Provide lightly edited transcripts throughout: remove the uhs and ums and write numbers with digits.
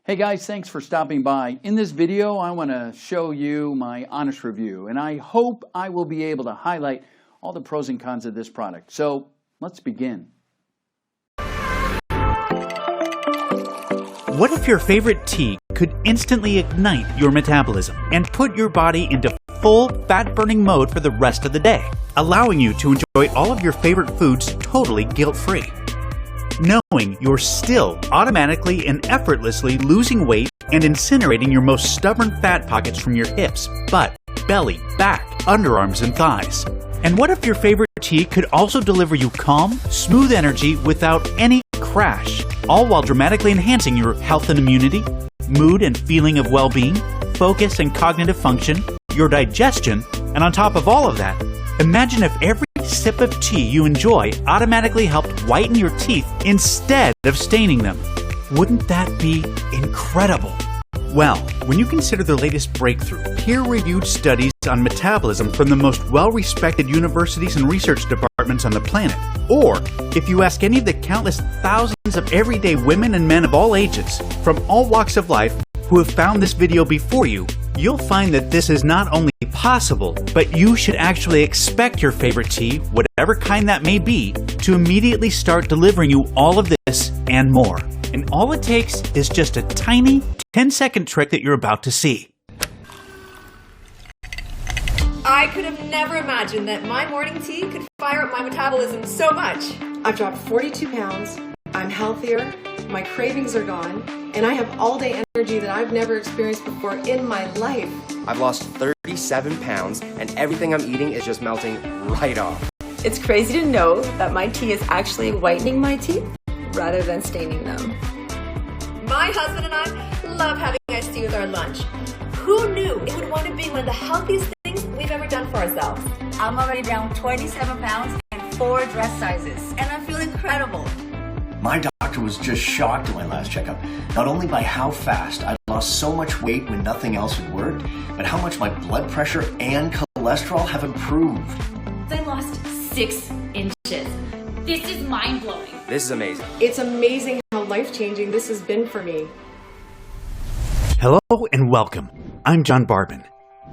Hey guys, thanks for stopping by. In this video, I want to show you my honest review, and I hope I will be able to highlight all the pros and cons of this product. So let's begin. What if your favorite tea could instantly ignite your metabolism and put your body into full fat-burning mode for the rest of the day, allowing you to enjoy all of your favorite foods totally guilt-free? Knowing you're still automatically and effortlessly losing weight and incinerating your most stubborn fat pockets from your hips, butt, belly, back, underarms, and thighs. And what if your favorite tea could also deliver you calm, smooth energy without any crash, all while dramatically enhancing your health and immunity, mood and feeling of well-being, focus and cognitive function, your digestion, and on top of all of that, imagine if every sip of tea you enjoy automatically helped whiten your teeth instead of staining them. Wouldn't that be incredible? Well, when you consider the latest breakthrough, peer-reviewed studies on metabolism from the most well-respected universities and research departments on the planet, or if you ask any of the countless thousands of everyday women and men of all ages, from all walks of life, who have found this video before you, you'll find that this is not only possible, but you should actually expect your favorite tea, whatever kind that may be, to immediately start delivering you all of this and more. And all it takes is just a tiny 10-second trick that you're about to see. I could have never imagined that my morning tea could fire up my metabolism so much. I've dropped 42 pounds, I'm healthier, my cravings are gone, and I have all-day energy that I've never experienced before in my life. I've lost 37 pounds, and everything I'm eating is just melting right off. It's crazy to know that my tea is actually whitening my teeth rather than staining them. My husband and I love having iced tea with our lunch. Who knew it would want to be one of the healthiest things we've ever done for ourselves? I'm already down 27 pounds and 4 dress sizes, and I feel incredible. My doctor was just shocked at my last checkup, not only by how fast I lost so much weight when nothing else had worked, but how much my blood pressure and cholesterol have improved. I lost 6 inches. This is mind-blowing. This is amazing. It's amazing how life-changing this has been for me. Hello and welcome. I'm John Barbin.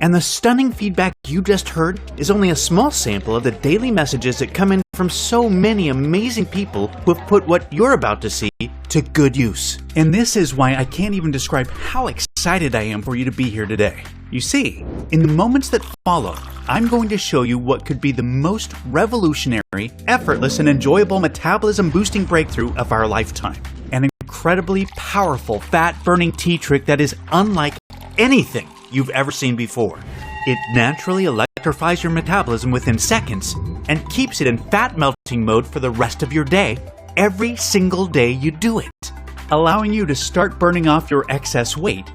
And the stunning feedback you just heard is only a small sample of the daily messages that come in from so many amazing people who have put what you're about to see to good use. And this is why I can't even describe how excited I am for you to be here today. You see, in the moments that follow, I'm going to show you what could be the most revolutionary, effortless, and enjoyable metabolism-boosting breakthrough of our lifetime. An incredibly powerful fat-burning tea trick that is unlike anything you've ever seen before. It naturally electrifies your metabolism within seconds and keeps it in fat melting mode for the rest of your day, every single day you do it, allowing you to start burning off your excess weight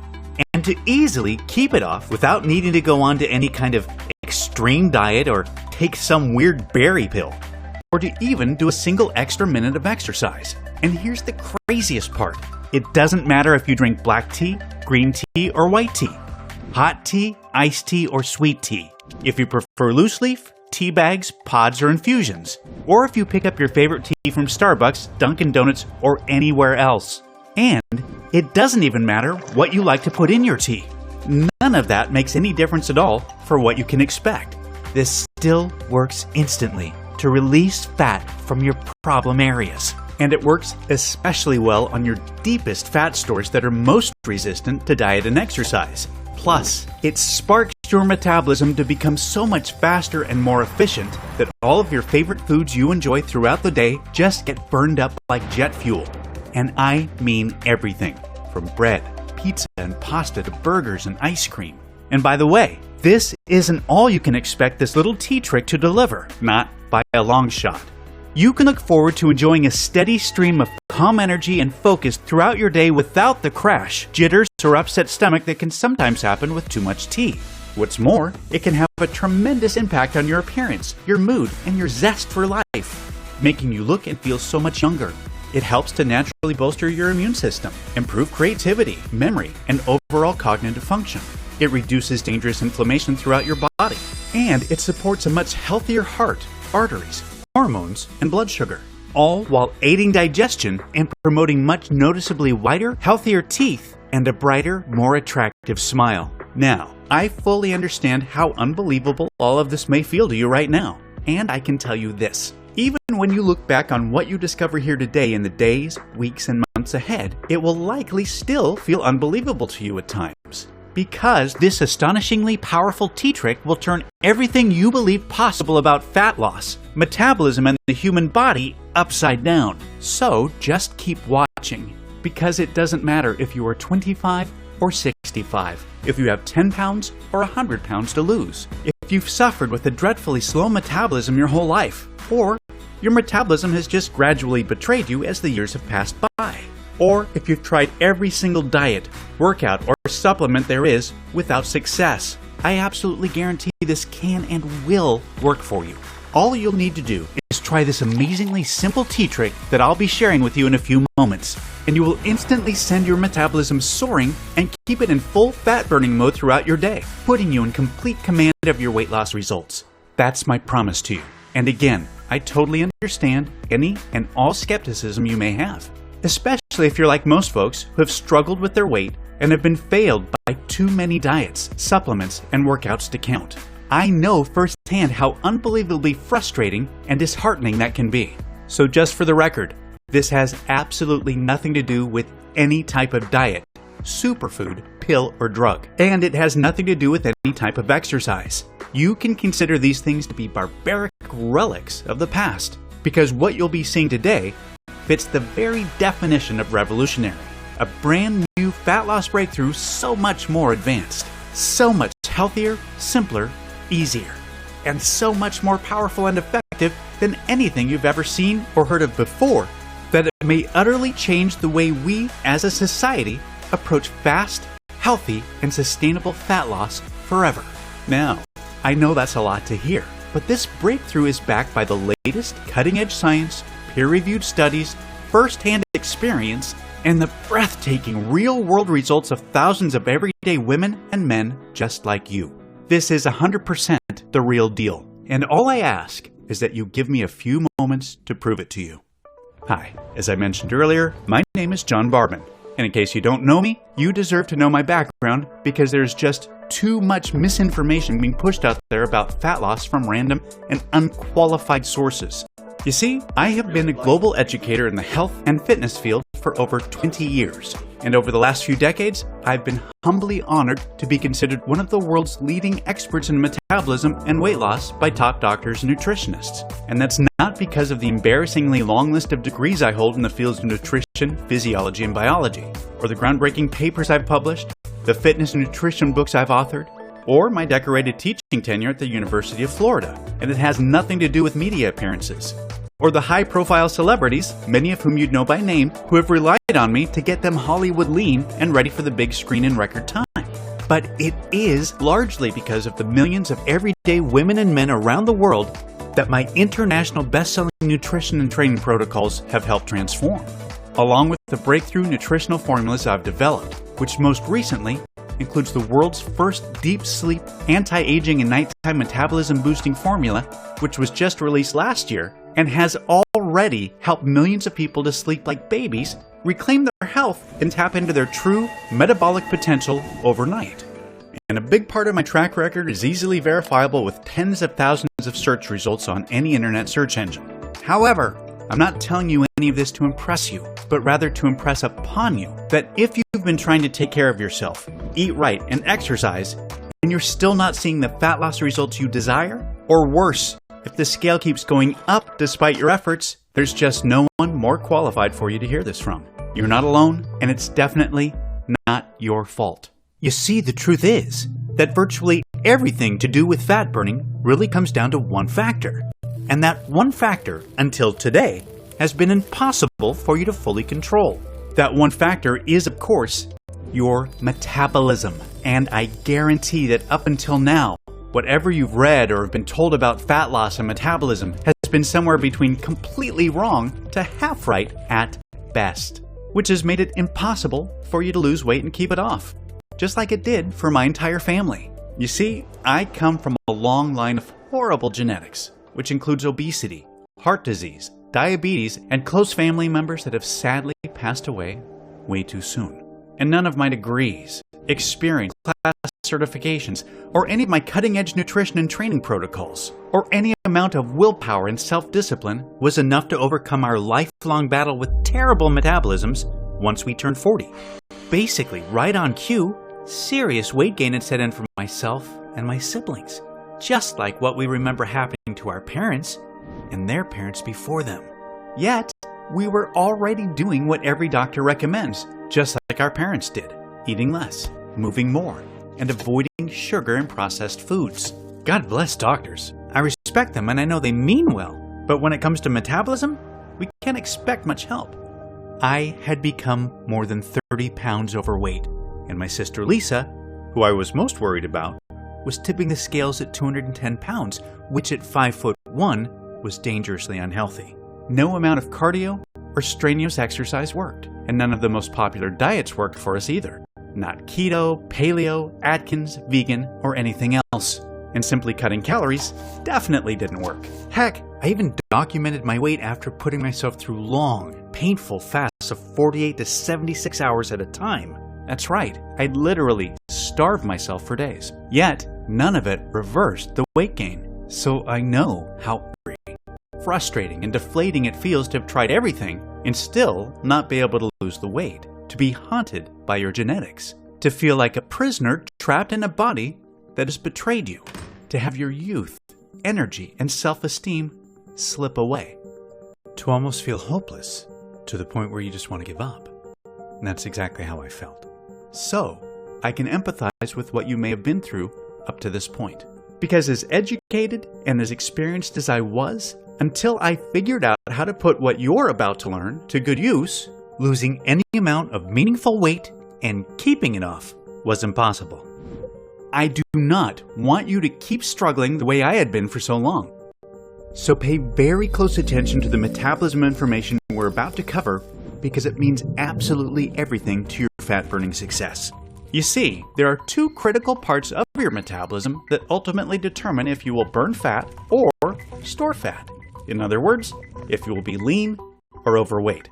and to easily keep it off without needing to go on to any kind of extreme diet or take some weird berry pill, or to even do a single extra minute of exercise. And here's the craziest part. It doesn't matter if you drink black tea, green tea, or white tea, hot tea, iced tea, or sweet tea, if you prefer loose leaf, tea bags, pods, or infusions, or if you pick up your favorite tea from Starbucks, Dunkin' Donuts, or anywhere else. And it doesn't even matter what you like to put in your tea. None of that makes any difference at all for what you can expect. This still works instantly to release fat from your problem areas. And it works especially well on your deepest fat stores that are most resistant to diet and exercise. Plus, it sparks your metabolism to become so much faster and more efficient that all of your favorite foods you enjoy throughout the day just get burned up like jet fuel. And I mean everything, from bread, pizza, and pasta to burgers and ice cream. And by the way, this isn't all you can expect this little tea trick to deliver, not by a long shot. You can look forward to enjoying a steady stream of calm energy and focus throughout your day without the crash, jitters, or upset stomach that can sometimes happen with too much tea. What's more, it can have a tremendous impact on your appearance, your mood, and your zest for life, making you look and feel so much younger. It helps to naturally bolster your immune system, improve creativity, memory, and overall cognitive function. It reduces dangerous inflammation throughout your body, and it supports a much healthier heart, arteries, hormones, and blood sugar, all while aiding digestion and promoting much noticeably whiter, healthier teeth and a brighter, more attractive smile. Now, I fully understand how unbelievable all of this may feel to you right now. And I can tell you this. Even when you look back on what you discover here today in the days, weeks, and months ahead, it will likely still feel unbelievable to you at times. Because this astonishingly powerful tea trick will turn everything you believe possible about fat loss, metabolism, and the human body upside down. So just keep watching. Because it doesn't matter if you are 25 or 65, if you have 10 pounds or 100 pounds to lose, if you've suffered with a dreadfully slow metabolism your whole life, or your metabolism has just gradually betrayed you as the years have passed by, or if you've tried every single diet, workout, or supplement there is without success. I absolutely guarantee this can and will work for you. All you'll need to do is try this amazingly simple tea trick that I'll be sharing with you in a few moments, and you will instantly send your metabolism soaring and keep it in full fat burning mode throughout your day, putting you in complete command of your weight loss results. That's my promise to you. And again, I totally understand any and all skepticism you may have, especially if you're like most folks who have struggled with their weight and have been failed by too many diets, supplements, and workouts to count. I know firsthand how unbelievably frustrating and disheartening that can be. So just for the record, this has absolutely nothing to do with any type of diet, superfood, pill, or drug. And it has nothing to do with any type of exercise. You can consider these things to be barbaric relics of the past, because what you'll be seeing today fits the very definition of revolutionary. A brand new fat loss breakthrough so much more advanced, so much healthier, simpler, easier, and so much more powerful and effective than anything you've ever seen or heard of before, that it may utterly change the way we as a society approach fast, healthy, and sustainable fat loss forever. Now, I know that's a lot to hear, but this breakthrough is backed by the latest cutting-edge science, peer-reviewed studies, first-hand experience, and the breathtaking real-world results of thousands of everyday women and men just like you. This is 100% the real deal, and all I ask is that you give me a few moments to prove it to you. Hi, as I mentioned earlier, my name is John Barbin, and in case you don't know me, you deserve to know my background because there's just too much misinformation being pushed out there about fat loss from random and unqualified sources. You see, I have been a global educator in the health and fitness field for over 20 years. And over the last few decades, I've been humbly honored to be considered one of the world's leading experts in metabolism and weight loss by top doctors and nutritionists. And that's not because of the embarrassingly long list of degrees I hold in the fields of nutrition, physiology, and biology, or the groundbreaking papers I've published, the fitness and nutrition books I've authored, or my decorated teaching tenure at the University of Florida. And it has nothing to do with media appearances, or the high-profile celebrities, many of whom you'd know by name, who have relied on me to get them Hollywood lean and ready for the big screen in record time. But it is largely because of the millions of everyday women and men around the world that my international best-selling nutrition and training protocols have helped transform, along with the breakthrough nutritional formulas I've developed, which most recently includes the world's first deep sleep, anti-aging, and nighttime metabolism boosting formula, which was just released last year and has already helped millions of people to sleep like babies, reclaim their health, and tap into their true metabolic potential overnight. And a big part of my track record is easily verifiable with tens of thousands of search results on any internet search engine. However, I'm not telling you any of this to impress you, but rather to impress upon you that if you've been trying to take care of yourself, eat right, and exercise, and you're still not seeing the fat loss results you desire, or worse, if the scale keeps going up despite your efforts, there's just no one more qualified for you to hear this from. You're not alone, and it's definitely not your fault. You see, the truth is that virtually everything to do with fat burning really comes down to one factor. And that one factor, until today, has been impossible for you to fully control. That one factor is, of course, your metabolism. And I guarantee that up until now, whatever you've read or have been told about fat loss and metabolism has been somewhere between completely wrong to half right at best, which has made it impossible for you to lose weight and keep it off, just like it did for my entire family. You see, I come from a long line of horrible genetics, which includes obesity, heart disease, diabetes, and close family members that have sadly passed away way too soon. And none of my degrees, experience, class certifications, or any of my cutting-edge nutrition and training protocols, or any amount of willpower and self-discipline was enough to overcome our lifelong battle with terrible metabolisms once we turned 40. Basically, right on cue, serious weight gain had set in for myself and my siblings, just like what we remember happening to our parents and their parents before them. Yet, we were already doing what every doctor recommends, just like our parents did, eating less, moving more, and avoiding sugar and processed foods. God bless doctors. I respect them and I know they mean well, but when it comes to metabolism, we can't expect much help. I had become more than 30 pounds overweight, and my sister Lisa, who I was most worried about, was tipping the scales at 210 pounds, which at 5'1" was dangerously unhealthy. No amount of cardio or strenuous exercise worked, and none of the most popular diets worked for us either. Not keto, paleo, Atkins, vegan, or anything else. And simply cutting calories definitely didn't work. Heck, I even documented my weight after putting myself through long, painful fasts of 48 to 76 hours at a time. That's right, I'd literally starved myself for days. Yet, none of it reversed the weight gain. So I know how frustrating and deflating it feels to have tried everything and still not be able to lose the weight, to be haunted by your genetics, to feel like a prisoner trapped in a body that has betrayed you, to have your youth, energy, and self-esteem slip away, to almost feel hopeless, to the point where you just want to give up. And that's exactly how I felt. So, I can empathize with what you may have been through up to this point. Because as educated and as experienced as I was, until I figured out how to put what you're about to learn to good use, losing any amount of meaningful weight and keeping it off was impossible. I do not want you to keep struggling the way I had been for so long. So pay very close attention to the metabolism information we're about to cover because it means absolutely everything to your fat-burning success. You see, there are two critical parts of your metabolism that ultimately determine if you will burn fat or store fat. In other words, if you will be lean or overweight.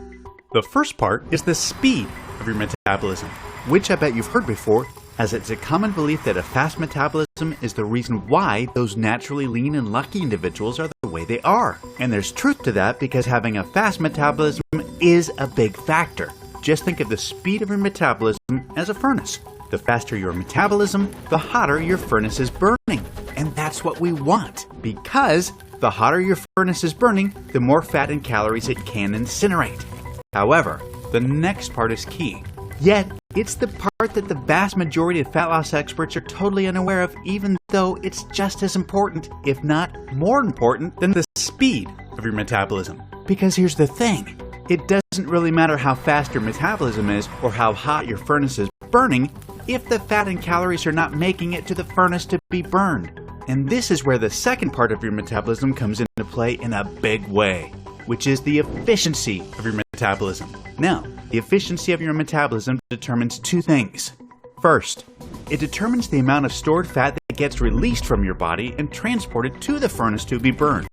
The first part is the speed of your metabolism, which I bet you've heard before, as it's a common belief that a fast metabolism is the reason why those naturally lean and lucky individuals are the way they are. And there's truth to that because having a fast metabolism is a big factor. Just think of the speed of your metabolism as a furnace. The faster your metabolism, the hotter your furnace is burning. And that's what we want, because the hotter your furnace is burning, the more fat and calories it can incinerate. However, the next part is key. Yet, it's the part that the vast majority of fat loss experts are totally unaware of, even though it's just as important, if not more important, than the speed of your metabolism. Because here's the thing. It doesn't really matter how fast your metabolism is or how hot your furnace is burning if the fat and calories are not making it to the furnace to be burned. And this is where the second part of your metabolism comes into play in a big way, which is the efficiency of your metabolism. Now, the efficiency of your metabolism determines two things. First, it determines the amount of stored fat that gets released from your body and transported to the furnace to be burned.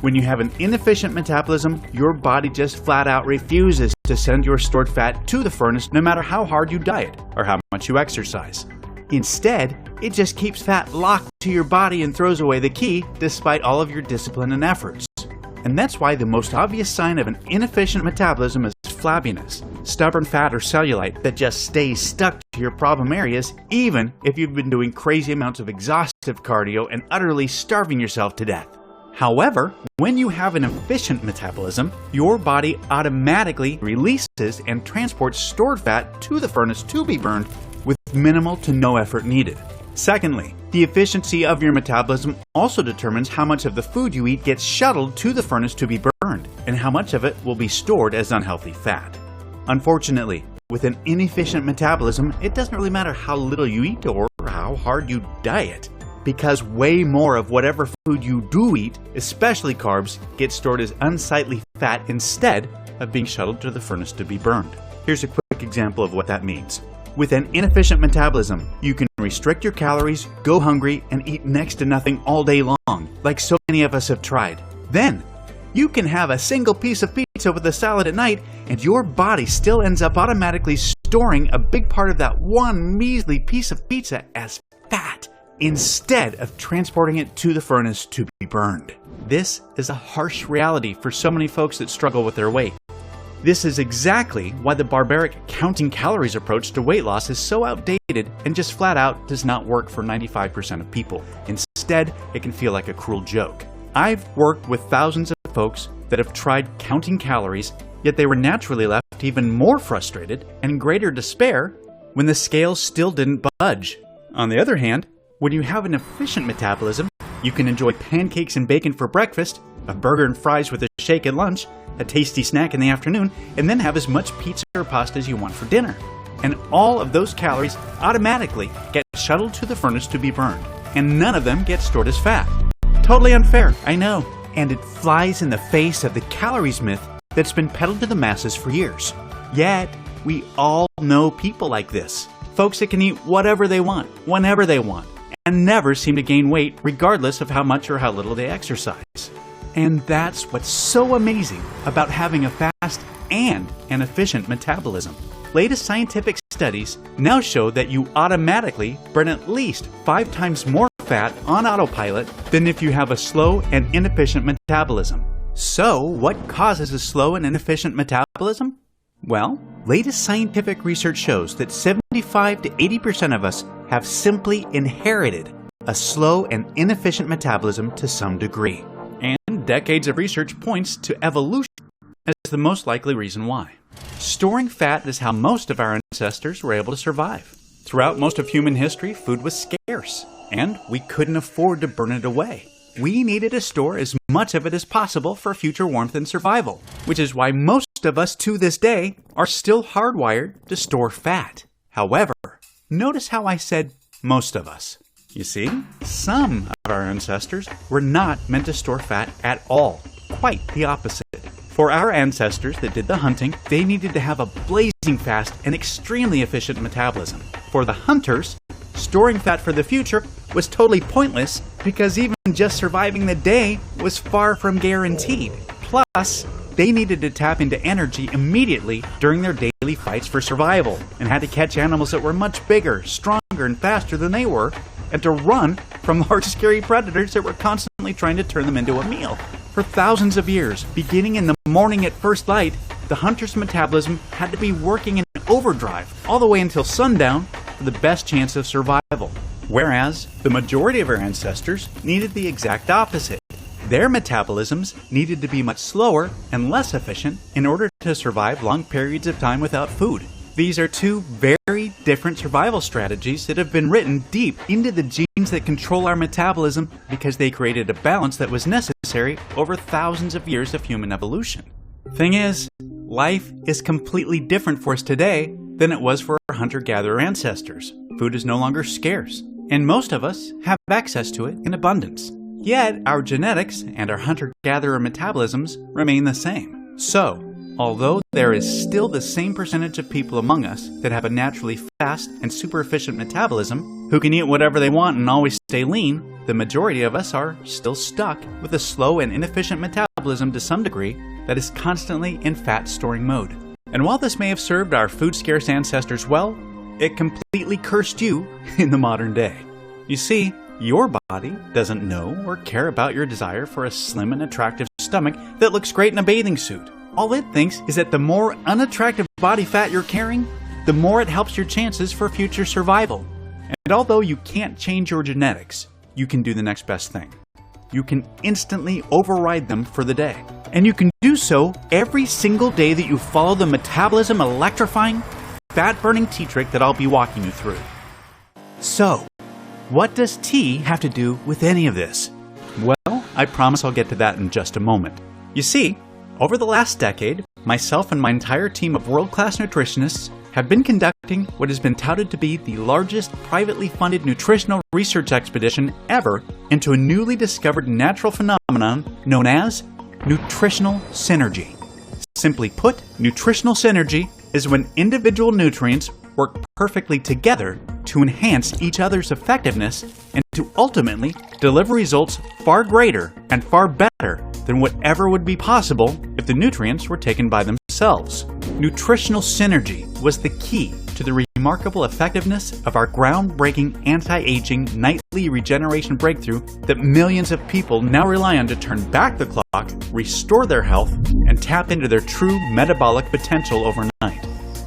When you have an inefficient metabolism, your body just flat out refuses to send your stored fat to the furnace no matter how hard you diet or how much you exercise. Instead, it just keeps fat locked to your body and throws away the key despite all of your discipline and efforts. And that's why the most obvious sign of an inefficient metabolism is flabbiness, stubborn fat or cellulite that just stays stuck to your problem areas even if you've been doing crazy amounts of exhaustive cardio and utterly starving yourself to death. However, when you have an efficient metabolism, your body automatically releases and transports stored fat to the furnace to be burned with minimal to no effort needed. Secondly, the efficiency of your metabolism also determines how much of the food you eat gets shuttled to the furnace to be burned, and how much of it will be stored as unhealthy fat. Unfortunately, with an inefficient metabolism, it doesn't really matter how little you eat or how hard you diet, because way more of whatever food you do eat, especially carbs, gets stored as unsightly fat instead of being shuttled to the furnace to be burned. Here's a quick example of what that means. With an inefficient metabolism, you can restrict your calories, go hungry, and eat next to nothing all day long, like so many of us have tried. Then, you can have a single piece of pizza with a salad at night, and your body still ends up automatically storing a big part of that one measly piece of pizza as fat, instead of transporting it to the furnace to be burned. This is a harsh reality for so many folks that struggle with their weight. This is exactly why the barbaric counting calories approach to weight loss is so outdated and just flat out does not work for 95% of people. Instead, it can feel like a cruel joke. I've worked with thousands of folks that have tried counting calories, yet they were naturally left even more frustrated and in greater despair when the scales still didn't budge. On the other hand, when you have an efficient metabolism, you can enjoy pancakes and bacon for breakfast, a burger and fries with a shake at lunch, a tasty snack in the afternoon, and then have as much pizza or pasta as you want for dinner. And all of those calories automatically get shuttled to the furnace to be burned, and none of them get stored as fat. Totally unfair, I know. And it flies in the face of the calories myth that's been peddled to the masses for years. Yet, we all know people like this. Folks that can eat whatever they want, whenever they want, and never seem to gain weight regardless of how much or how little they exercise. And that's what's so amazing about having a fast and an efficient metabolism. Latest scientific studies now show that you automatically burn at least 5 times more fat on autopilot than if you have a slow and inefficient metabolism. So, what causes a slow and inefficient metabolism? Well, latest scientific research shows that 75 to 80% of us have simply inherited a slow and inefficient metabolism to some degree. And decades of research points to evolution as the most likely reason why. Storing fat is how most of our ancestors were able to survive. Throughout most of human history, food was scarce, and we couldn't afford to burn it away. We needed to store as much of it as possible for future warmth and survival, which is why most of us to this day are still hardwired to store fat. However, notice how I said most of us. You see, some of our ancestors were not meant to store fat at all. Quite the opposite. For our ancestors that did the hunting, they needed to have a blazing fast and extremely efficient metabolism. For the hunters, storing fat for the future was totally pointless because even just surviving the day was far from guaranteed. Plus, they needed to tap into energy immediately during their daily fights for survival and had to catch animals that were much bigger, stronger, and faster than they were, and to run from large scary predators that were constantly trying to turn them into a meal. For thousands of years, beginning in the morning at first light, the hunter's metabolism had to be working in overdrive all the way until sundown for the best chance of survival. Whereas, the majority of our ancestors needed the exact opposite. Their metabolisms needed to be much slower and less efficient in order to survive long periods of time without food. These are two very different survival strategies that have been written deep into the genes that control our metabolism because they created a balance that was necessary over thousands of years of human evolution. Thing is, life is completely different for us today than it was for our hunter-gatherer ancestors. Food is no longer scarce, and most of us have access to it in abundance. Yet, our genetics and our hunter-gatherer metabolisms remain the same. So, although there is still the same percentage of people among us that have a naturally fast and super efficient metabolism, who can eat whatever they want and always stay lean, the majority of us are still stuck with a slow and inefficient metabolism to some degree that is constantly in fat-storing mode. And while this may have served our food-scarce ancestors well, it completely cursed you in the modern day. You see, your body doesn't know or care about your desire for a slim and attractive stomach that looks great in a bathing suit. All it thinks is that the more unattractive body fat you're carrying, the more it helps your chances for future survival. And although you can't change your genetics, you can do the next best thing. You can instantly override them for the day. And you can do so every single day that you follow the metabolism electrifying, fat-burning tea trick that I'll be walking you through. So, what does tea have to do with any of this? Well, I promise I'll get to that in just a moment. You see, over the last decade, myself and my entire team of world-class nutritionists have been conducting what has been touted to be the largest privately funded nutritional research expedition ever into a newly discovered natural phenomenon known as nutritional synergy. Simply put, nutritional synergy is when individual nutrients work perfectly together to enhance each other's effectiveness and to ultimately deliver results far greater and far better than whatever would be possible if the nutrients were taken by themselves. Nutritional synergy was the key to the remarkable effectiveness of our groundbreaking anti-aging nightly regeneration breakthrough that millions of people now rely on to turn back the clock, restore their health, and tap into their true metabolic potential overnight.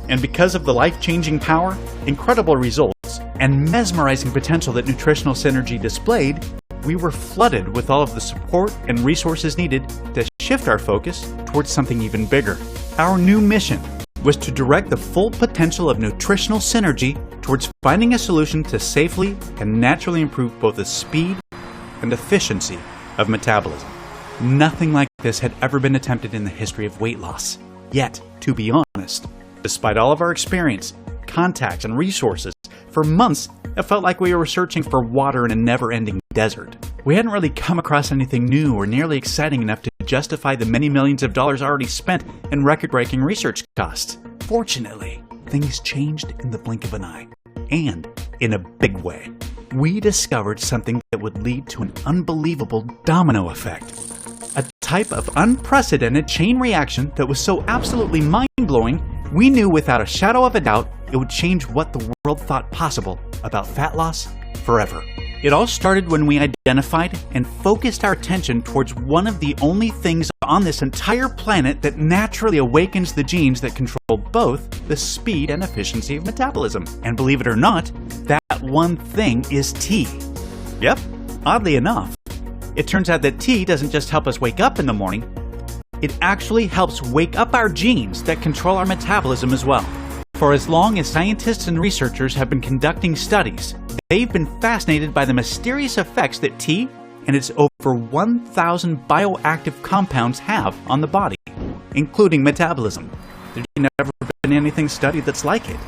And because of the life-changing power, incredible results, and mesmerizing potential that nutritional synergy displayed, we were flooded with all of the support and resources needed to shift our focus towards something even bigger. Our new mission was to direct the full potential of nutritional synergy towards finding a solution to safely and naturally improve both the speed and efficiency of metabolism. Nothing like this had ever been attempted in the history of weight loss. Yet, to be honest, despite all of our experience, contacts, and resources, for months it felt like we were searching for water in a never-ending desert. We hadn't really come across anything new or nearly exciting enough to justify the many millions of dollars already spent in record-breaking research costs. Fortunately, things changed in the blink of an eye, and in a big way. We discovered something that would lead to an unbelievable domino effect. A type of unprecedented chain reaction that was so absolutely mind-blowing, we knew without a shadow of a doubt it would change what the world thought possible about fat loss forever. It all started when we identified and focused our attention towards one of the only things on this entire planet that naturally awakens the genes that control both the speed and efficiency of metabolism. And believe it or not, that one thing is tea. Yep, oddly enough, it turns out that tea doesn't just help us wake up in the morning, it actually helps wake up our genes that control our metabolism as well. For as long as scientists and researchers have been conducting studies, they've been fascinated by the mysterious effects that tea and its over 1,000 bioactive compounds have on the body, including metabolism. There's never been anything studied that's like it.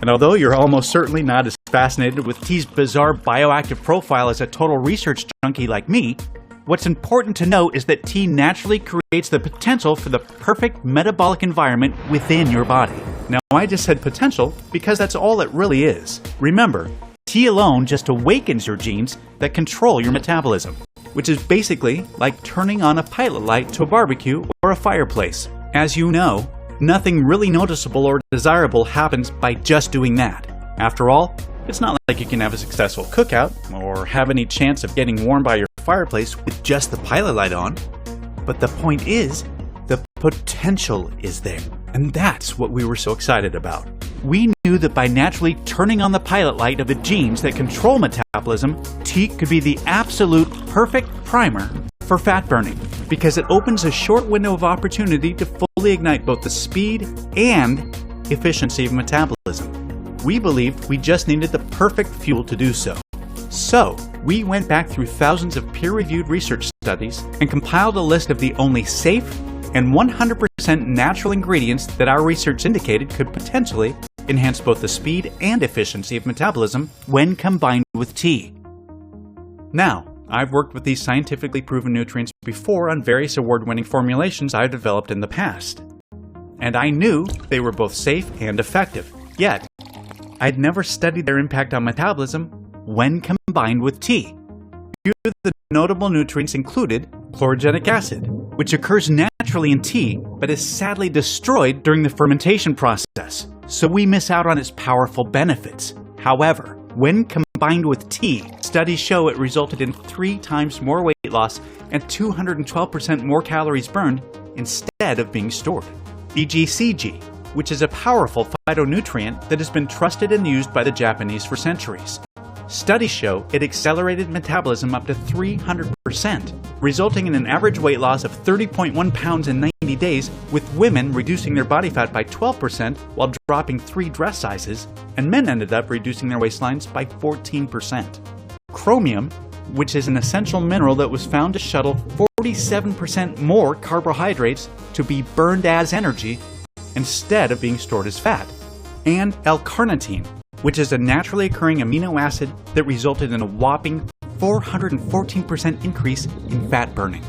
And although you're almost certainly not as fascinated with tea's bizarre bioactive profile as a total research junkie like me, what's important to note is that tea naturally creates the potential for the perfect metabolic environment within your body. Now, I just said potential because that's all it really is. Remember, tea alone just awakens your genes that control your metabolism, which is basically like turning on a pilot light to a barbecue or a fireplace. As you know, nothing really noticeable or desirable happens by just doing that. After all, it's not like you can have a successful cookout or have any chance of getting warm by your fireplace with just the pilot light on. But the point is, the potential is there. And that's what we were so excited about. We knew that by naturally turning on the pilot light of the genes that control metabolism, tea could be the absolute perfect primer for fat burning, because it opens a short window of opportunity to fully ignite both the speed and efficiency of metabolism. We believed we just needed the perfect fuel to do so. So, we went back through thousands of peer-reviewed research studies and compiled a list of the only safe and 100% natural ingredients that our research indicated could potentially enhance both the speed and efficiency of metabolism when combined with tea. Now, I've worked with these scientifically proven nutrients before on various award-winning formulations I've developed in the past. And I knew they were both safe and effective. Yet, I'd never studied their impact on metabolism when combined with tea. Few of the notable nutrients included chlorogenic acid, which occurs naturally in tea but is sadly destroyed during the fermentation process, so we miss out on its powerful benefits. However, when combined with tea, studies show it resulted in 3 times more weight loss and 212% more calories burned instead of being stored. EGCG, which is a powerful phytonutrient that has been trusted and used by the Japanese for centuries. Studies show it accelerated metabolism up to 300%, resulting in an average weight loss of 30.1 pounds in 90 days, with women reducing their body fat by 12% while dropping 3 dress sizes, and men ended up reducing their waistlines by 14%. Chromium, which is an essential mineral that was found to shuttle 47% more carbohydrates to be burned as energy instead of being stored as fat. And L-carnitine, which is a naturally occurring amino acid that resulted in a whopping 414% increase in fat burning.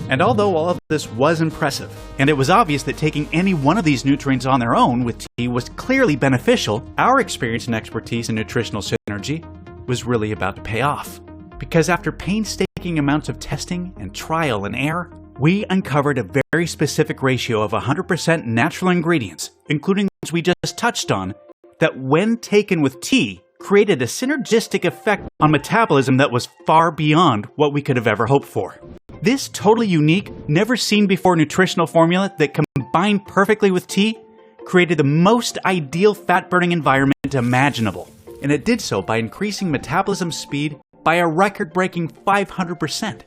And although all of this was impressive, and it was obvious that taking any one of these nutrients on their own with tea was clearly beneficial, our experience and expertise in nutritional synergy was really about to pay off. Because after painstaking amounts of testing and trial and error, we uncovered a very specific ratio of 100% natural ingredients, including those we just touched on, that when taken with tea, created a synergistic effect on metabolism that was far beyond what we could have ever hoped for. This totally unique, never-seen-before nutritional formula that combined perfectly with tea created the most ideal fat-burning environment imaginable. And it did so by increasing metabolism speed by a record-breaking 500%,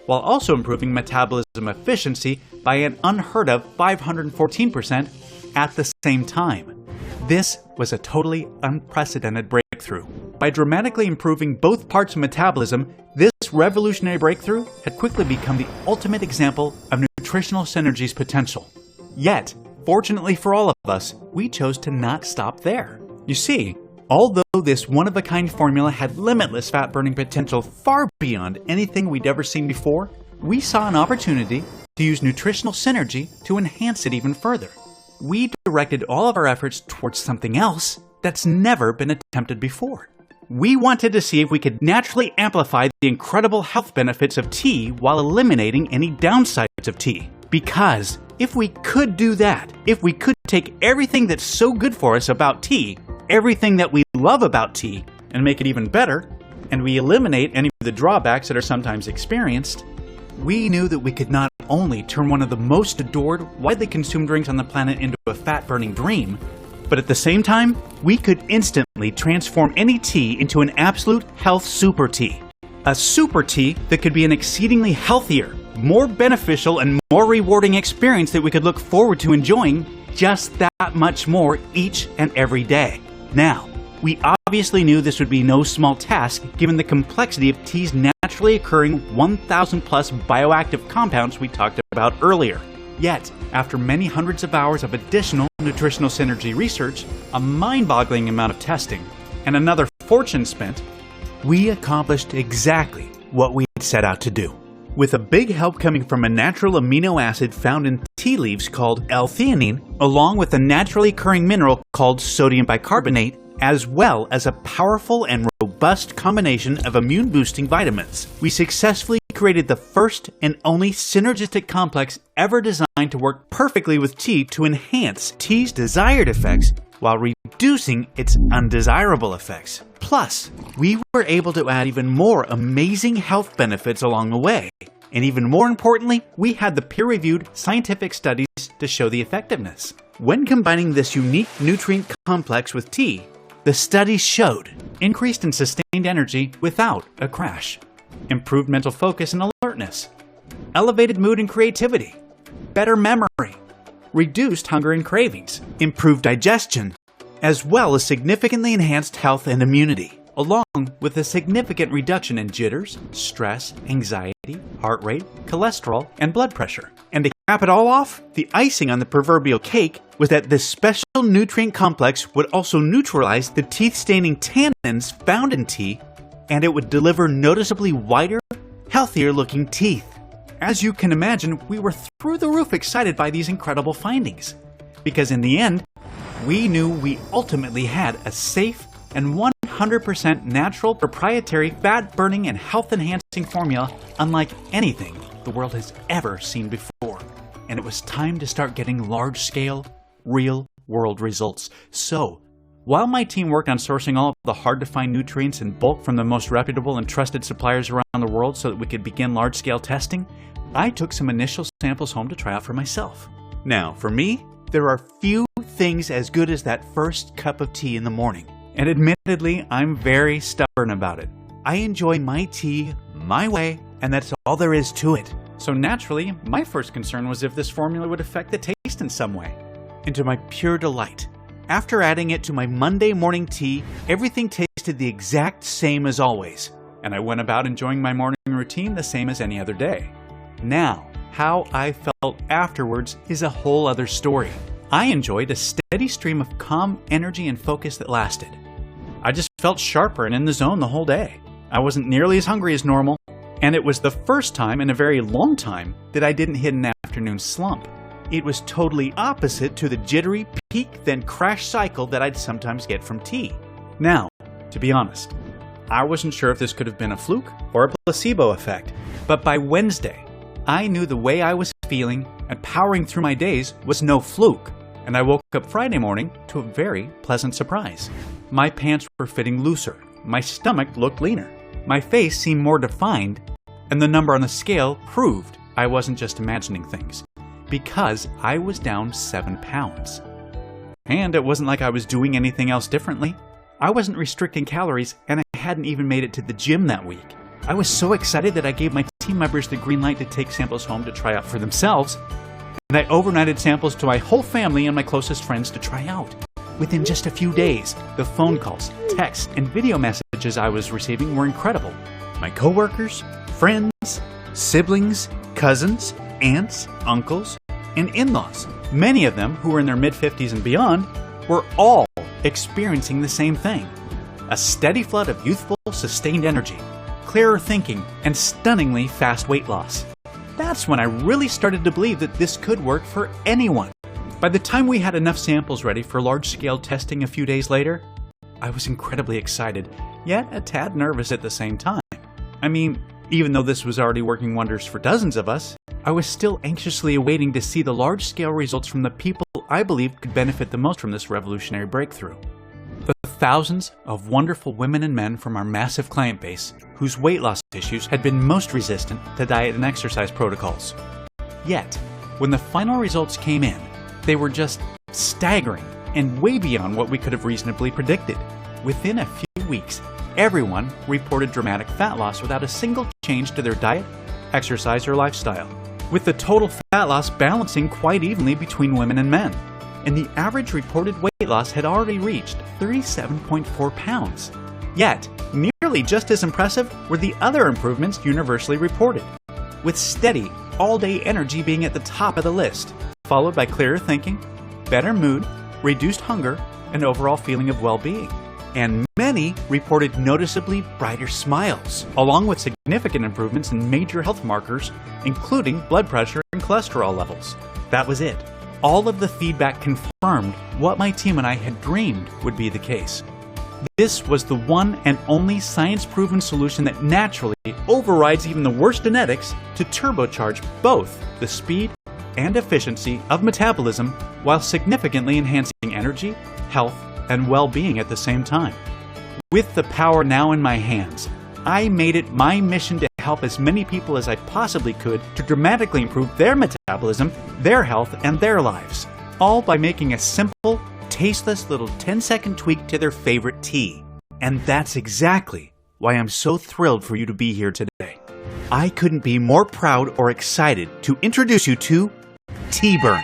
while also improving metabolism efficiency by an unheard-of 514% at the same time. This was a totally unprecedented breakthrough. By dramatically improving both parts of metabolism, this revolutionary breakthrough had quickly become the ultimate example of nutritional synergy's potential. Yet, fortunately for all of us, we chose to not stop there. You see, although this one-of-a-kind formula had limitless fat-burning potential far beyond anything we'd ever seen before, we saw an opportunity to use nutritional synergy to enhance it even further. We directed all of our efforts towards something else that's never been attempted before. We wanted to see if we could naturally amplify the incredible health benefits of tea while eliminating any downsides of tea. Because if we could do that, if we could take everything that's so good for us about tea, everything that we love about tea, and make it even better, and we eliminate any of the drawbacks that are sometimes experienced, we knew that we could not only turn one of the most adored, widely consumed drinks on the planet into a fat-burning dream, but at the same time, we could instantly transform any tea into an absolute health super tea. A super tea that could be an exceedingly healthier, more beneficial, and more rewarding experience that we could look forward to enjoying just that much more each and every day. Now, we obviously knew this would be no small task given the complexity of tea's naturally occurring 1,000 plus bioactive compounds we talked about earlier. Yet, after many hundreds of hours of additional nutritional synergy research, a mind-boggling amount of testing, and another fortune spent, we accomplished exactly what we had set out to do. With a big help coming from a natural amino acid found in tea leaves called L-theanine, along with a naturally occurring mineral called sodium bicarbonate, as well as a powerful and robust combination of immune-boosting vitamins, we successfully created the first and only synergistic complex ever designed to work perfectly with tea to enhance tea's desired effects while reducing its undesirable effects. Plus, we were able to add even more amazing health benefits along the way. And even more importantly, we had the peer-reviewed scientific studies to show the effectiveness. When combining this unique nutrient complex with tea, the studies showed increased and sustained energy without a crash, improved mental focus and alertness, elevated mood and creativity, better memory, reduced hunger and cravings, improved digestion, as well as significantly enhanced health and immunity, along with a significant reduction in jitters, stress, anxiety, heart rate, cholesterol, and blood pressure. And to cap it all off, the icing on the proverbial cake was that this special nutrient complex would also neutralize the teeth-staining tannins found in tea, and it would deliver noticeably whiter, healthier-looking teeth. As you can imagine, we were through the roof excited by these incredible findings, because in the end, we knew we ultimately had a safe and 100% natural, proprietary, fat-burning, and health-enhancing formula unlike anything the world has ever seen before. And it was time to start getting large-scale, real-world results. So, while my team worked on sourcing all of the hard-to-find nutrients in bulk from the most reputable and trusted suppliers around the world so that we could begin large-scale testing, I took some initial samples home to try out for myself. Now, for me, there are few things as good as that first cup of tea in the morning. And admittedly, I'm very stubborn about it. I enjoy my tea my way, and that's all there is to it. So naturally, my first concern was if this formula would affect the taste in some way. And to my pure delight, after adding it to my Monday morning tea, everything tasted the exact same as always. And I went about enjoying my morning routine the same as any other day. Now, how I felt afterwards is a whole other story. I enjoyed a steady stream of calm energy and focus that lasted. I just felt sharper and in the zone the whole day. I wasn't nearly as hungry as normal, and it was the first time in a very long time that I didn't hit an afternoon slump. It was totally opposite to the jittery peak then crash cycle that I'd sometimes get from tea. Now, to be honest, I wasn't sure if this could have been a fluke or a placebo effect, but by Wednesday, I knew the way I was feeling and powering through my days was no fluke, and I woke up Friday morning to a very pleasant surprise. My pants were fitting looser, my stomach looked leaner, my face seemed more defined, and the number on the scale proved I wasn't just imagining things, because I was down 7 pounds. And it wasn't like I was doing anything else differently. I wasn't restricting calories, and I hadn't even made it to the gym that week. I was so excited that I gave my team members the green light to take samples home to try out for themselves, and I overnighted samples to my whole family and my closest friends to try out. Within just a few days, the phone calls, texts, and video messages I was receiving were incredible. My coworkers, friends, siblings, cousins, aunts, uncles, and in-laws, many of them who were in their mid-50s and beyond, were all experiencing the same thing. A steady flood of youthful, sustained energy, clearer thinking, and stunningly fast weight loss. That's when I really started to believe that this could work for anyone. By the time we had enough samples ready for large-scale testing a few days later, I was incredibly excited, yet a tad nervous at the same time. I mean, even though this was already working wonders for dozens of us, I was still anxiously awaiting to see the large-scale results from the people I believed could benefit the most from this revolutionary breakthrough. The thousands of wonderful women and men from our massive client base whose weight loss issues had been most resistant to diet and exercise protocols. Yet, when the final results came in, they were just staggering and way beyond what we could have reasonably predicted. Within a few weeks, everyone reported dramatic fat loss without a single change to their diet, exercise, or lifestyle, with the total fat loss balancing quite evenly between women and men. And the average reported weight loss had already reached 37.4 pounds. Yet, nearly just as impressive were the other improvements universally reported, with steady, all-day energy being at the top of the list, followed by clearer thinking, better mood, reduced hunger, and overall feeling of well-being. And many reported noticeably brighter smiles, along with significant improvements in major health markers, including blood pressure and cholesterol levels. That was it. All of the feedback confirmed what my team and I had dreamed would be the case. This was the one and only science-proven solution that naturally overrides even the worst genetics to turbocharge both the speed and efficiency of metabolism while significantly enhancing energy, health, and well-being at the same time. With the power now in my hands, I made it my mission to help as many people as I possibly could to dramatically improve their metabolism, their health, and their lives, all by making a simple, tasteless little 10-second tweak to their favorite tea. And that's exactly why I'm so thrilled for you to be here today. I couldn't be more proud or excited to introduce you to Tea-Burn,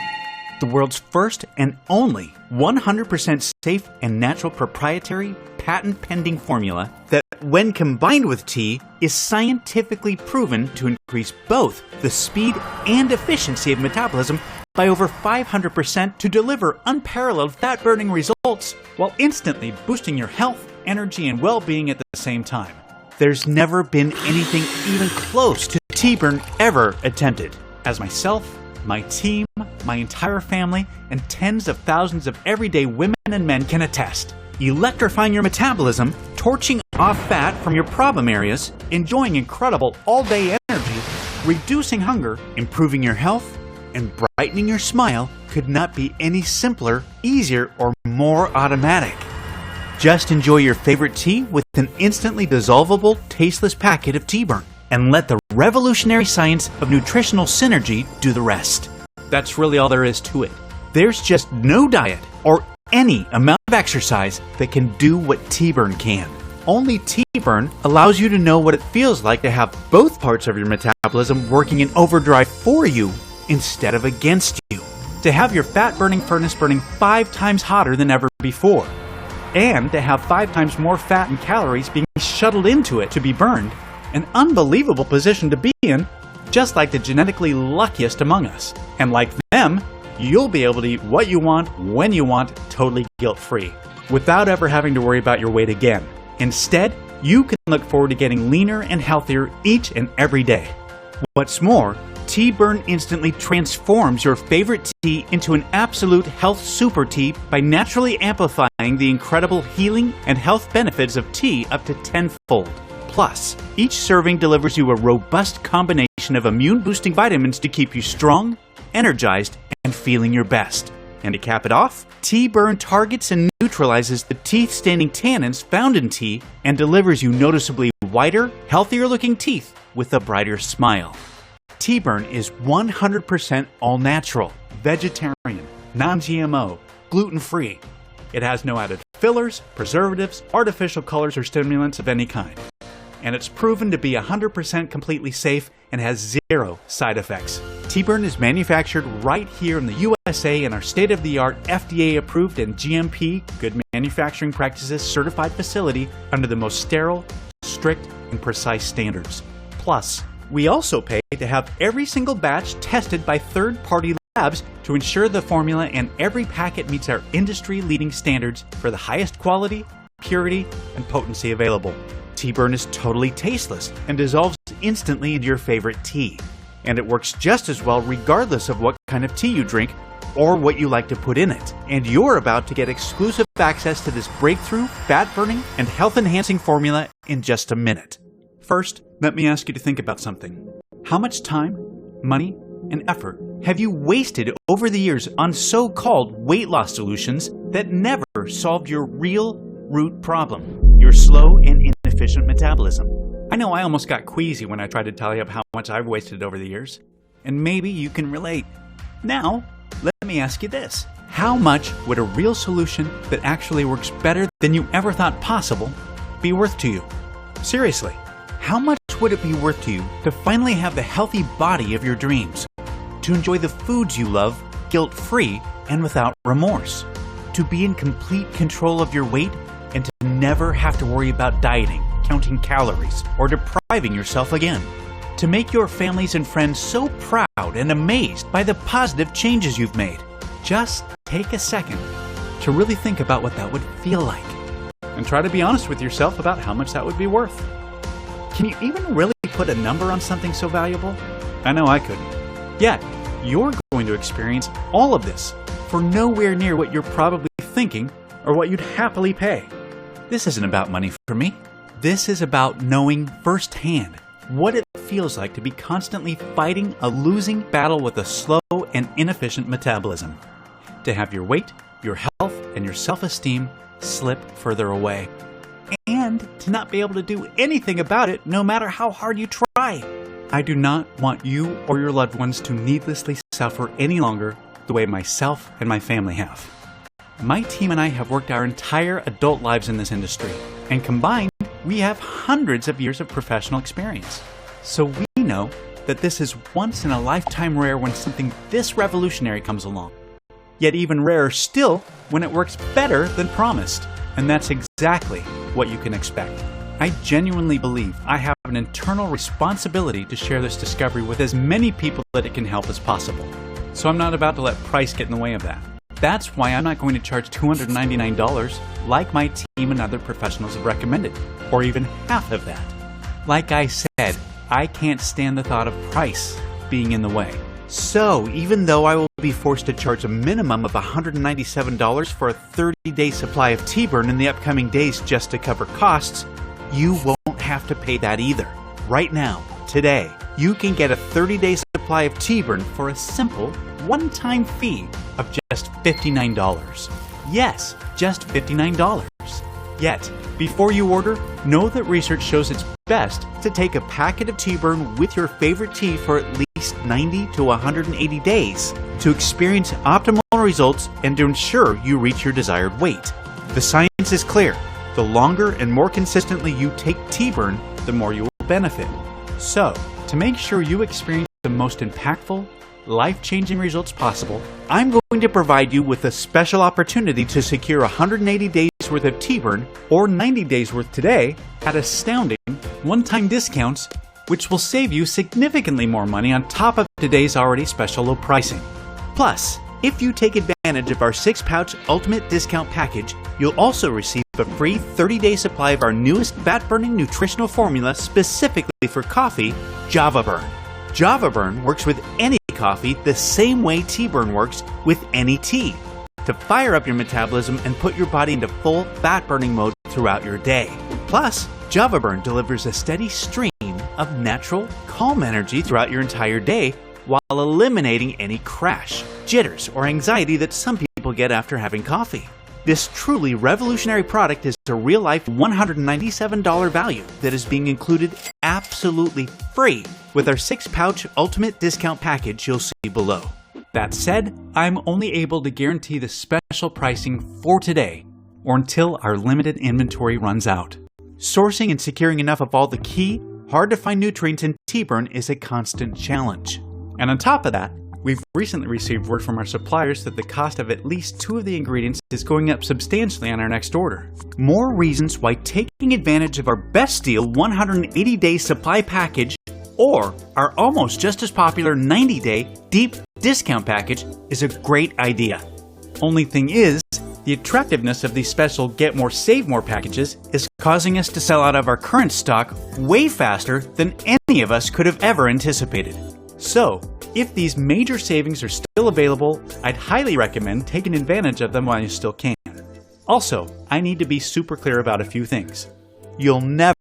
the world's first and only 100% safe and natural proprietary patent-pending formula that, when combined with tea, is scientifically proven to increase both the speed and efficiency of metabolism by over 500% to deliver unparalleled fat-burning results while instantly boosting your health, energy, and well-being at the same time. There's never been anything even close to Tea-Burn ever attempted. As myself, my team, my entire family, and tens of thousands of everyday women and men can attest. Electrifying your metabolism, torching off fat from your problem areas, enjoying incredible all-day energy, reducing hunger, improving your health, and brightening your smile could not be any simpler, easier, or more automatic. Just enjoy your favorite tea with an instantly dissolvable, tasteless packet of Tea-Burn, and let the revolutionary science of nutritional synergy do the rest. That's really all there is to it. There's just no diet or any amount of exercise that can do what Tea-Burn can. Only Tea-Burn allows you to know what it feels like to have both parts of your metabolism working in overdrive for you instead of against you. To have your fat-burning furnace burning 5 times hotter than ever before. And to have 5 times more fat and calories being shuttled into it to be burned. An unbelievable position to be in, just like the genetically luckiest among us. And like them, you'll be able to eat what you want, when you want, totally guilt-free, without ever having to worry about your weight again. Instead, you can look forward to getting leaner and healthier each and every day. What's more, Tea-Burn instantly transforms your favorite tea into an absolute health super tea by naturally amplifying the incredible healing and health benefits of tea up to 10-fold. Plus, each serving delivers you a robust combination combination of immune-boosting vitamins to keep you strong, energized, and feeling your best. And to cap it off, Tea-Burn targets and neutralizes the teeth-staining tannins found in tea and delivers you noticeably whiter, healthier-looking teeth with a brighter smile. Tea-Burn is 100% all-natural, vegetarian, non-GMO, gluten-free. It has no added fillers, preservatives, artificial colors, or stimulants of any kind. And it's proven to be 100% completely safe and has 0 side effects. Tea-Burn is manufactured right here in the USA in our state-of-the-art FDA-approved and GMP Good Manufacturing Practices certified facility under the most sterile, strict, and precise standards. Plus, we also pay to have every single batch tested by third-party labs to ensure the formula and every packet meets our industry-leading standards for the highest quality, purity, and potency available. Tea-Burn is totally tasteless and dissolves instantly into your favorite tea. And it works just as well regardless of what kind of tea you drink or what you like to put in it. And you're about to get exclusive access to this breakthrough, fat-burning, and health-enhancing formula in just a minute. First, let me ask you to think about something. How much time, money, and effort have you wasted over the years on so-called weight loss solutions that never solved your real root problem? Your slow and inefficient metabolism. I know I almost got queasy when I tried to tally up how much I've wasted over the years. And maybe you can relate. Now, let me ask you this. How much would a real solution that actually works better than you ever thought possible be worth to you? Seriously, how much would it be worth to you to finally have the healthy body of your dreams? To enjoy the foods you love guilt-free and without remorse? To be in complete control of your weight and to never have to worry about dieting, counting calories, or depriving yourself again. To make your families and friends so proud and amazed by the positive changes you've made. Just take a second to really think about what that would feel like. And try to be honest with yourself about how much that would be worth. Can you even really put a number on something so valuable? I know I couldn't. Yet, you're going to experience all of this for nowhere near what you're probably thinking or what you'd happily pay. This isn't about money for me. This is about knowing firsthand what it feels like to be constantly fighting a losing battle with a slow and inefficient metabolism. To have your weight, your health, and your self-esteem slip further away. And to not be able to do anything about it no matter how hard you try. I do not want you or your loved ones to needlessly suffer any longer the way myself and my family have. My team and I have worked our entire adult lives in this industry, and combined, we have hundreds of years of professional experience. So we know that this is once in a lifetime rare when something this revolutionary comes along. Yet even rarer still when it works better than promised. And that's exactly what you can expect. I genuinely believe I have an internal responsibility to share this discovery with as many people that it can help as possible. So I'm not about to let price get in the way of that. That's why I'm not going to charge $299 like my team and other professionals have recommended, or even half of that. Like I said, I can't stand the thought of price being in the way. So even though I will be forced to charge a minimum of $197 for a 30-day supply of Tea-Burn in the upcoming days just to cover costs, you won't have to pay that either. Right now, today, you can get a 30-day supply of Tea-Burn for a simple one-time fee of just $59. Yes, just $59. Yet, before you order, know that research shows it's best to take a packet of Tea-Burn with your favorite tea for at least 90 to 180 days to experience optimal results and to ensure you reach your desired weight. The science is clear. The longer and more consistently you take Tea-Burn, the more you will benefit. So, to make sure you experience the most impactful, life-changing results possible, I'm going to provide you with a special opportunity to secure 180 days worth of Tea-Burn or 90 days worth today at astounding one-time discounts, which will save you significantly more money on top of today's already special low pricing. Plus, if you take advantage of our 6-pouch Ultimate Discount Package, you'll also receive a free 30-day supply of our newest fat-burning nutritional formula specifically for coffee, Java Burn. Java Burn works with any coffee the same way Tea-Burn works with any tea, to fire up your metabolism and put your body into full fat-burning mode throughout your day. Plus, Java Burn delivers a steady stream of natural, calm energy throughout your entire day while eliminating any crash, jitters, or anxiety that some people get after having coffee. This truly revolutionary product is a real-life $197 value that is being included absolutely free with our 6-pouch ultimate discount package you'll see below. That said, I'm only able to guarantee the special pricing for today or until our limited inventory runs out. Sourcing and securing enough of all the key, hard-to-find nutrients in T-Burn is a constant challenge. And on top of that, we've recently received word from our suppliers that the cost of at least 2 of the ingredients is going up substantially on our next order. More reasons why taking advantage of our best deal 180-day supply package or our almost just as popular 90-day deep discount package is a great idea. Only thing is, the attractiveness of these special Get More Save More packages is causing us to sell out of our current stock way faster than any of us could have ever anticipated. So, if these major savings are still available, I'd highly recommend taking advantage of them while you still can. Also, I need to be super clear about a few things. You'll never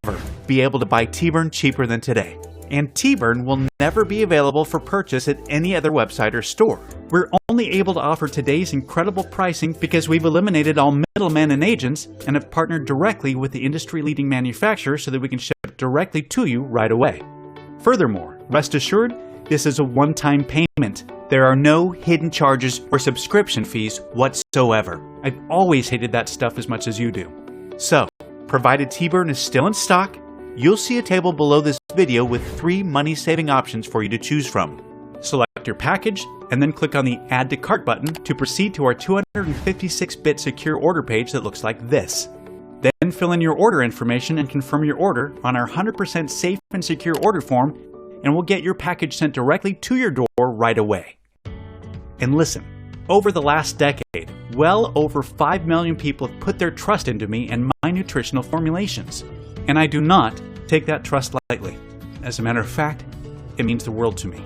be able to buy T-Burn cheaper than today, and T-Burn will never be available for purchase at any other website or store. We're only able to offer today's incredible pricing because we've eliminated all middlemen and agents and have partnered directly with the industry-leading manufacturer so that we can ship directly to you right away. Furthermore, rest assured, this is a one-time payment. There are no hidden charges or subscription fees whatsoever. I've always hated that stuff as much as you do. So, provided T-Burn is still in stock, you'll see a table below this video with 3 money-saving options for you to choose from. Select your package and then click on the Add to Cart button to proceed to our 256-bit secure order page that looks like this. Then fill in your order information and confirm your order on our 100% safe and secure order form, and we'll get your package sent directly to your door right away. And listen, over the last decade, well over 5 million people have put their trust into me and my nutritional formulations. And I do not take that trust lightly. As a matter of fact, it means the world to me.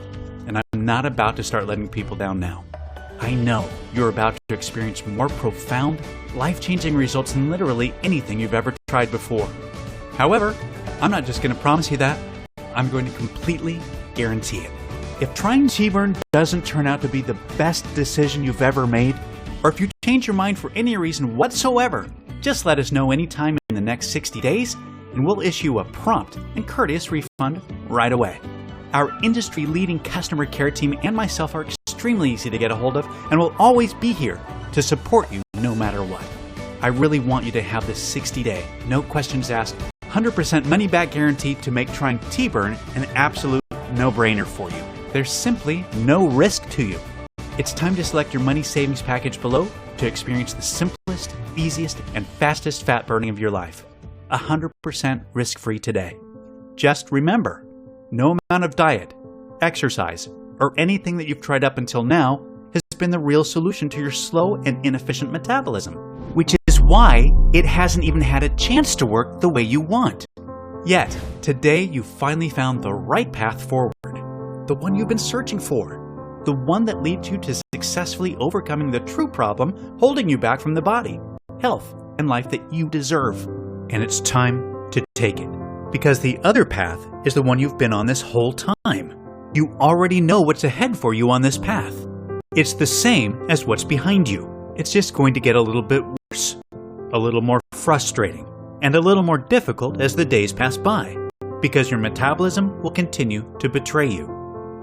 And I'm not about to start letting people down now. I know you're about to experience more profound, life-changing results than literally anything you've ever tried before. However, I'm not just going to promise you that. I'm going to completely guarantee it. If trying T-Burn doesn't turn out to be the best decision you've ever made, or if you change your mind for any reason whatsoever, just let us know anytime in the next 60 days, and we'll issue a prompt and courteous refund right away. Our industry-leading customer care team and myself are extremely easy to get a hold of, and will always be here to support you no matter what. I really want you to have this 60-day, no questions asked, 100% money-back guarantee to make trying T-Burn an absolute no-brainer for you. There's simply no risk to you. It's time to select your money savings package below to experience the simplest, easiest, and fastest fat burning of your life. 100% risk-free today. Just remember, no amount of diet, exercise, or anything that you've tried up until now has been the real solution to your slow and inefficient metabolism, which is why it hasn't even had a chance to work the way you want. Yet, today you finally found the right path forward, the one you've been searching for, the one that leads you to successfully overcoming the true problem holding you back from the body, health, and life that you deserve. And it's time to take it, because the other path is the one you've been on this whole time. You already know what's ahead for you on this path. It's the same as what's behind you. It's just going to get a little bit worse, a little more frustrating, and a little more difficult as the days pass by, because your metabolism will continue to betray you.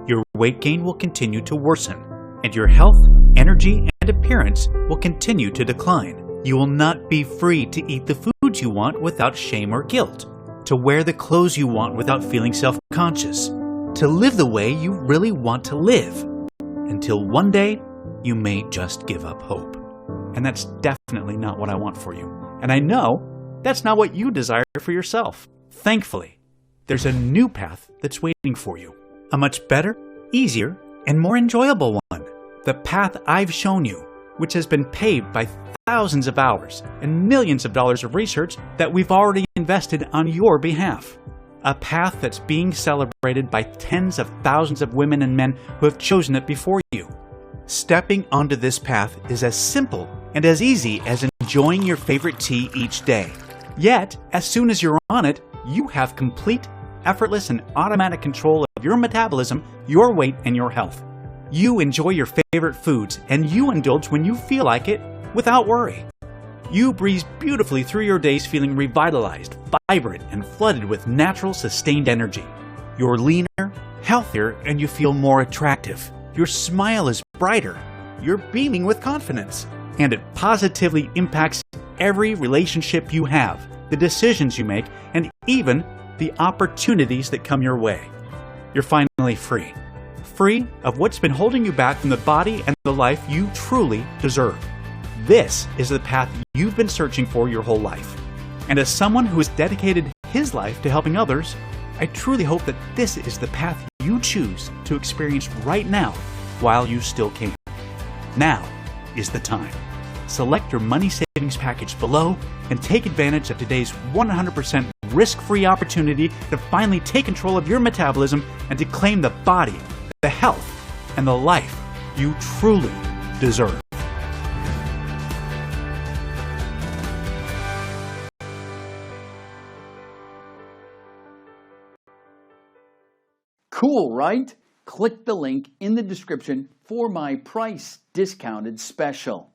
Your weight gain will continue to worsen, and your health, energy, and appearance will continue to decline. You will not be free to eat the foods you want without shame or guilt, to wear the clothes you want without feeling self-conscious, to live the way you really want to live, until one day you may just give up hope. And that's definitely not what I want for you. And I know that's not what you desire for yourself. Thankfully, there's a new path that's waiting for you. A much better, easier, and more enjoyable one. The path I've shown you, which has been paved by thousands of hours and millions of dollars of research that we've already invested on your behalf. A path that's being celebrated by tens of thousands of women and men who have chosen it before you. Stepping onto this path is as simple and as easy as enjoying your favorite tea each day. Yet, as soon as you're on it, you have complete, effortless and automatic control of your metabolism, your weight, and your health. You enjoy your favorite foods, and you indulge when you feel like it without worry. You breeze beautifully through your days feeling revitalized, vibrant, and flooded with natural, sustained energy. You're leaner, healthier, and you feel more attractive. Your smile is brighter. You're beaming with confidence. And it positively impacts every relationship you have, the decisions you make, and even the opportunities that come your way. You're finally free. Free of what's been holding you back from the body and the life you truly deserve. This is the path you've been searching for your whole life. And as someone who has dedicated his life to helping others, I truly hope that this is the path you choose to experience right now while you still can. Now is the time. Select your money savings package below and take advantage of today's 100% risk-free opportunity to finally take control of your metabolism and to claim the body, the health, and the life you truly deserve. Cool, right? Click the link in the description for my price discounted special.